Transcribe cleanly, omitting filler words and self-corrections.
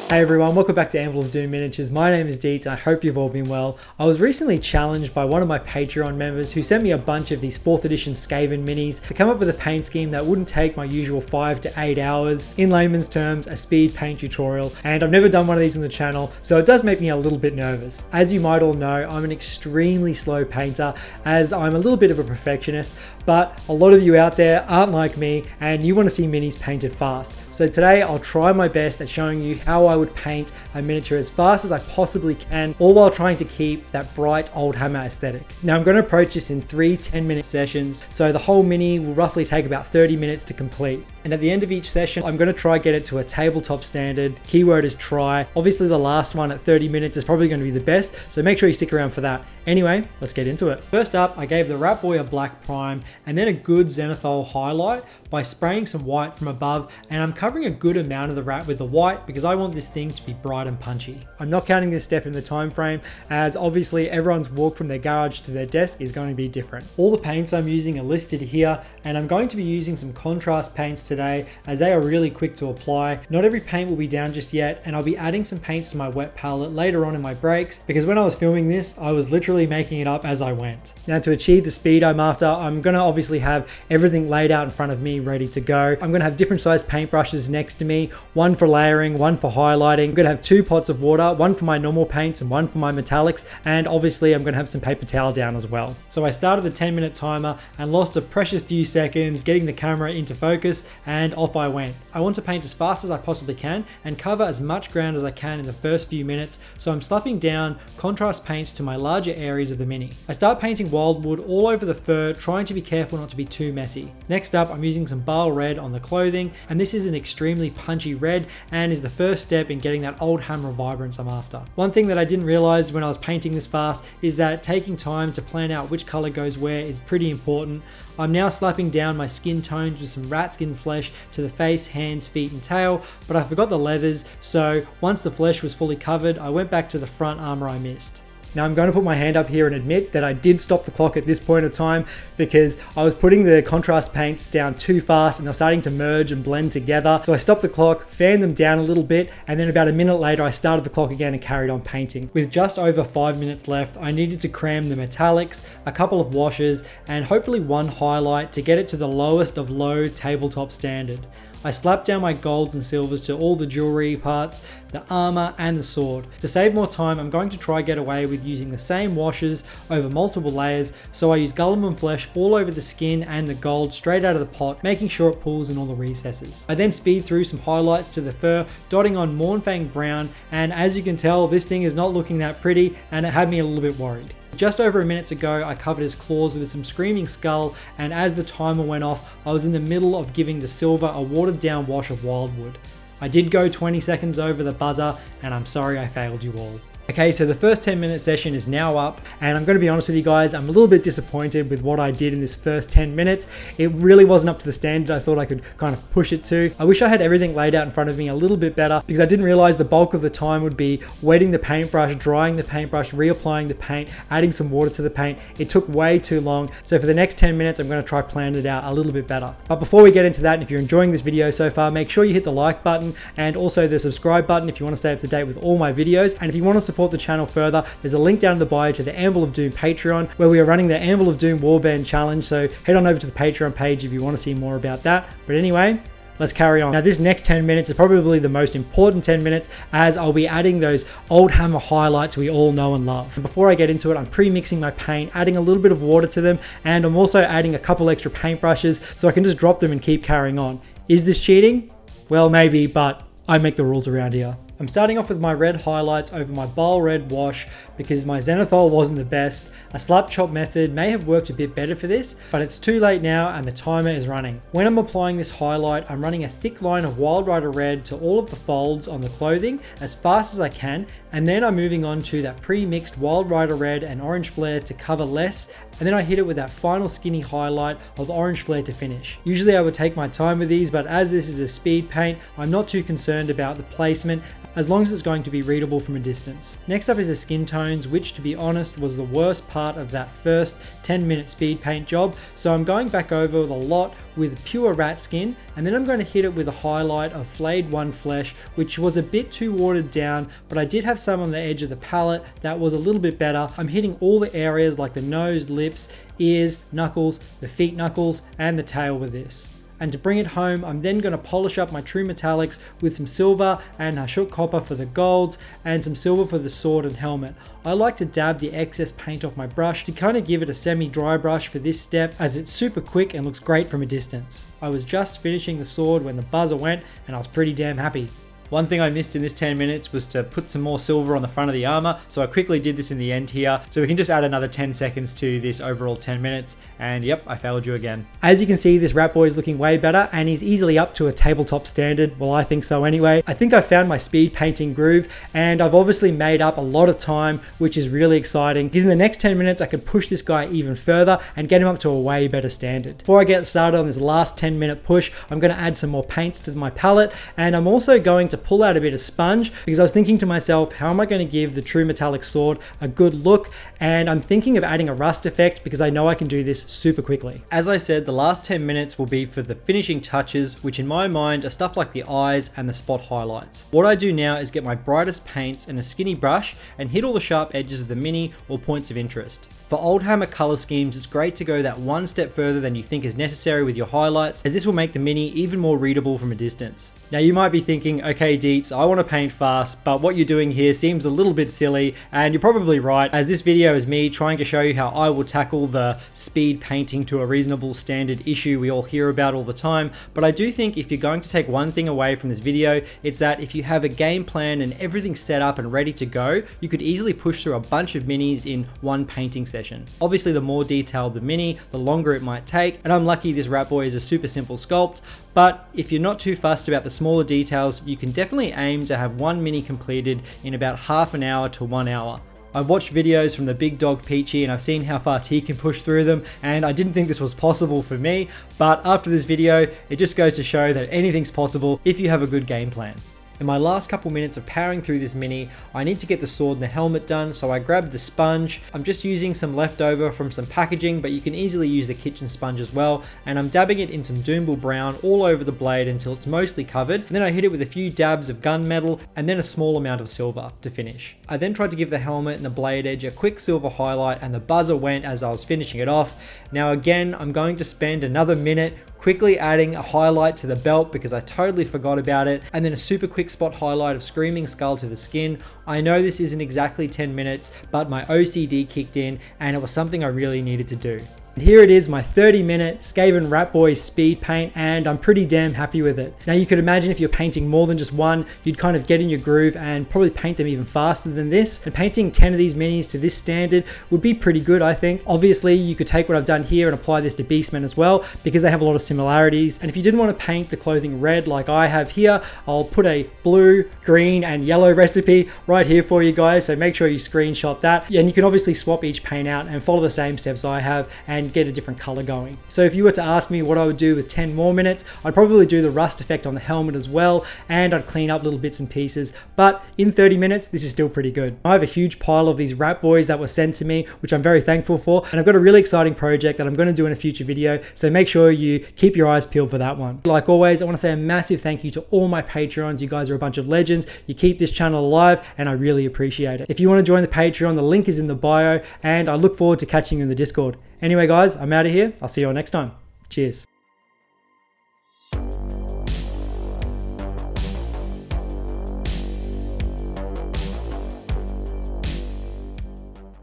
Hey everyone, welcome back to Anvil of Doom Miniatures. My name is Deets and I hope you've all been well. I was recently challenged by one of my Patreon members who sent me a bunch of these 4th edition Skaven minis to come up with a paint scheme that wouldn't take my usual 5 to 8 hours. In layman's terms, a speed paint tutorial, and I've never done one of these on the channel, so it does make me a little bit nervous. As you might all know, I'm an extremely slow painter as I'm a little bit of a perfectionist, but a lot of you out there aren't like me and you want to see minis painted fast. So today I'll try my best at showing you how I would paint a miniature as fast as I possibly can, all while trying to keep that bright old hammer aesthetic. Now I'm going to approach this in 3 10-minute sessions, so the whole mini will roughly take about 30 minutes to complete. And at the end of each session, I'm going to try get it to a tabletop standard. Keyword is try. Obviously the last one at 30 minutes is probably going to be the best, so make sure you stick around for that. Anyway, let's get into it. First up, I gave the Rat Boy a black prime and then a good zenithal highlight by spraying some white from above, and I'm covering a good amount of the rat with the white because I want this thing to be bright and punchy. I'm not counting this step in the time frame as obviously everyone's walk from their garage to their desk is going to be different. All the paints I'm using are listed here, and I'm going to be using some contrast paints today as they are really quick to apply. Not every paint will be down just yet, and I'll be adding some paints to my wet palette later on in my breaks because when I was filming this, I was literally making it up as I went. Now to achieve the speed I'm after, I'm going to obviously have everything laid out in front of me ready to go. I'm going to have different size paintbrushes next to me, one for layering, one for highlighting. I'm going to have 2 pots of water, one for my normal paints and one for my metallics, and obviously I'm going to have some paper towel down as well. So I started the 10-minute timer and lost a precious few seconds getting the camera into focus, and off I went. I want to paint as fast as I possibly can and cover as much ground as I can in the first few minutes, so I'm slapping down contrast paints to my larger areas of the mini. I start painting wildwood all over the fur, trying to be careful not to be too messy. Next up, I'm using some bile red on the clothing, and this is an extremely punchy red and is the first step in getting that old hammer vibrance I'm after. One thing that I didn't realize when I was painting this fast is that taking time to plan out which color goes where is pretty important. I'm now slapping down my skin tones with some rat skin flesh to the face, hands, feet and tail, but I forgot the leathers, so once the flesh was fully covered, I went back to the front armor I missed. Now I'm going to put my hand up here and admit that I did stop the clock at this point of time because I was putting the contrast paints down too fast and they're starting to merge and blend together. So I stopped the clock, fanned them down a little bit, and then about a minute later I started the clock again and carried on painting. With just over 5 minutes left, I needed to cram the metallics, a couple of washes, and hopefully one highlight to get it to the lowest of low tabletop standard. I slapped down my golds and silvers to all the jewelry parts, the armor and the sword. To save more time, I'm going to try get away with using the same washes over multiple layers, so I use Guilliman flesh all over the skin and the gold straight out of the pot, making sure it pulls in all the recesses. I then speed through some highlights to the fur, dotting on Mornfang brown, and as you can tell, this thing is not looking that pretty and it had me a little bit worried. Just over a minute ago, I covered his claws with some Screaming Skull, and as the timer went off, I was in the middle of giving the silver a watered down wash of wildwood. I did go 20 seconds over the buzzer, and I'm sorry I failed you all. Okay, so the first 10-minute session is now up, and I'm going to be honest with you guys, I'm a little bit disappointed with what I did in this first 10 minutes. It really wasn't up to the standard I thought I could kind of push it to. I wish I had everything laid out in front of me a little bit better because I didn't realize the bulk of the time would be wetting the paintbrush, drying the paintbrush, reapplying the paint, adding some water to the paint. It took way too long, so for the next 10 minutes, I'm going to try planning it out a little bit better. But before we get into that, and if you're enjoying this video so far, make sure you hit the like button and also the subscribe button if you want to stay up to date with all my videos. And if you want to support the channel further, there's a link down in the bio to the Anvil of Doom Patreon where we are running the Anvil of Doom Warband Challenge, so head on over to the Patreon page if you want to see more about that. But anyway, let's carry on. Now this next 10 minutes is probably the most important 10 minutes as I'll be adding those old hammer highlights we all know and love. And before I get into it, I'm pre-mixing my paint, adding a little bit of water to them, and I'm also adding a couple extra paintbrushes so I can just drop them and keep carrying on. Is this cheating? Well, maybe, but I make the rules around here. I'm starting off with my red highlights over my bile red wash because my zenithal wasn't the best. A slap chop method may have worked a bit better for this, but it's too late now and the timer is running. When I'm applying this highlight, I'm running a thick line of Wild Rider red to all of the folds on the clothing as fast as I can, and then I'm moving on to that pre-mixed Wild Rider red and orange flare to cover less, and then I hit it with that final skinny highlight of orange flare to finish. Usually I would take my time with these, but as this is a speed paint, I'm not too concerned about the placement as long as it's going to be readable from a distance. Next up is the skin tones, which to be honest was the worst part of that first 10-minute speed paint job. So I'm going back over the lot with pure rat skin, and then I'm going to hit it with a highlight of flayed one flesh, which was a bit too watered down, but I did have some on the edge of the palette that was a little bit better. I'm hitting all the areas like the nose, lips, ears, knuckles, the feet knuckles, and the tail with this. And to bring it home, I'm then going to polish up my true metallics with some silver and Hashut copper for the golds and some silver for the sword and helmet. I like to dab the excess paint off my brush to kind of give it a semi-dry brush for this step, as it's super quick and looks great from a distance. I was just finishing the sword when the buzzer went, and I was pretty damn happy. One thing I missed in this 10 minutes was to put some more silver on the front of the armor, so I quickly did this in the end here. So we can just add another 10 seconds to this overall 10 minutes, and yep, I failed you again. As you can see, this rat boy is looking way better, and he's easily up to a tabletop standard. Well, I think so anyway. I think I found my speed painting groove, and I've obviously made up a lot of time, which is really exciting, because in the next 10 minutes, I can push this guy even further and get him up to a way better standard. Before I get started on this last 10-minute push, I'm going to add some more paints to my palette, and I'm also going to pull out a bit of sponge, because I was thinking to myself, how am I going to give the true metallic sword a good look? And I'm thinking of adding a rust effect, because I know I can do this super quickly. As I said, the last 10 minutes will be for the finishing touches, which in my mind are stuff like the eyes and the spot highlights. What I do now is get my brightest paints and a skinny brush and hit all the sharp edges of the mini or points of interest. For Warhammer color schemes, it's great to go that one step further than you think is necessary with your highlights, as this will make the mini even more readable from a distance. Now you might be thinking, okay Deets, I want to paint fast, but what you're doing here seems a little bit silly, and you're probably right, as this video is me trying to show you how I will tackle the speed painting to a reasonable standard issue we all hear about all the time. But I do think if you're going to take one thing away from this video, it's that if you have a game plan and everything set up and ready to go, you could easily push through a bunch of minis in one painting session. Obviously, the more detailed the mini, the longer it might take, and I'm lucky this rat boy is a super simple sculpt, but if you're not too fussed about the smaller details, you can definitely aim to have one mini completed in about half an hour to 1 hour. I've watched videos from the big dog Peachy and I've seen how fast he can push through them, and I didn't think this was possible for me, but after this video, it just goes to show that anything's possible if you have a good game plan. In my last couple minutes of powering through this mini, I need to get the sword and the helmet done, so I grabbed the sponge. I'm just using some leftover from some packaging, but you can easily use the kitchen sponge as well, and I'm dabbing it in some Doombull brown all over the blade until it's mostly covered, and then I hit it with a few dabs of gunmetal and then a small amount of silver to finish. I then tried to give the helmet and the blade edge a quick silver highlight, and the buzzer went as I was finishing it off. Now again, I'm going to spend another minute quickly adding a highlight to the belt because I totally forgot about it, and then a super quick spot highlight of Screaming Skull to the skin. I know this isn't exactly 10 minutes, but my OCD kicked in and it was something I really needed to do. And here it is, my 30-minute Skaven Rat Boy speed paint, and I'm pretty damn happy with it. Now you could imagine if you're painting more than just one, you'd kind of get in your groove and probably paint them even faster than this. And painting 10 of these minis to this standard would be pretty good, I think. Obviously, you could take what I've done here and apply this to Beastmen as well, because they have a lot of similarities. And if you didn't want to paint the clothing red like I have here, I'll put a blue, green, and yellow recipe right here for you guys, so make sure you screenshot that. And you can obviously swap each paint out and follow the same steps I have and get a different color going. So if you were to ask me what I would do with 10 more minutes, I'd probably do the rust effect on the helmet as well, and I'd clean up little bits and pieces, but in 30 minutes this is still pretty good. I have a huge pile of these rat boys that were sent to me, which I'm very thankful for, and I've got a really exciting project that I'm going to do in a future video, so make sure you keep your eyes peeled for that one. Like always, I want to say a massive thank you to all my Patreons. You guys are a bunch of legends. You keep this channel alive and I really appreciate it. If you want to join the Patreon, the link is in the bio, and I look forward to catching you in the Discord. Anyway guys, I'm out of here. I'll see you all next time. Cheers.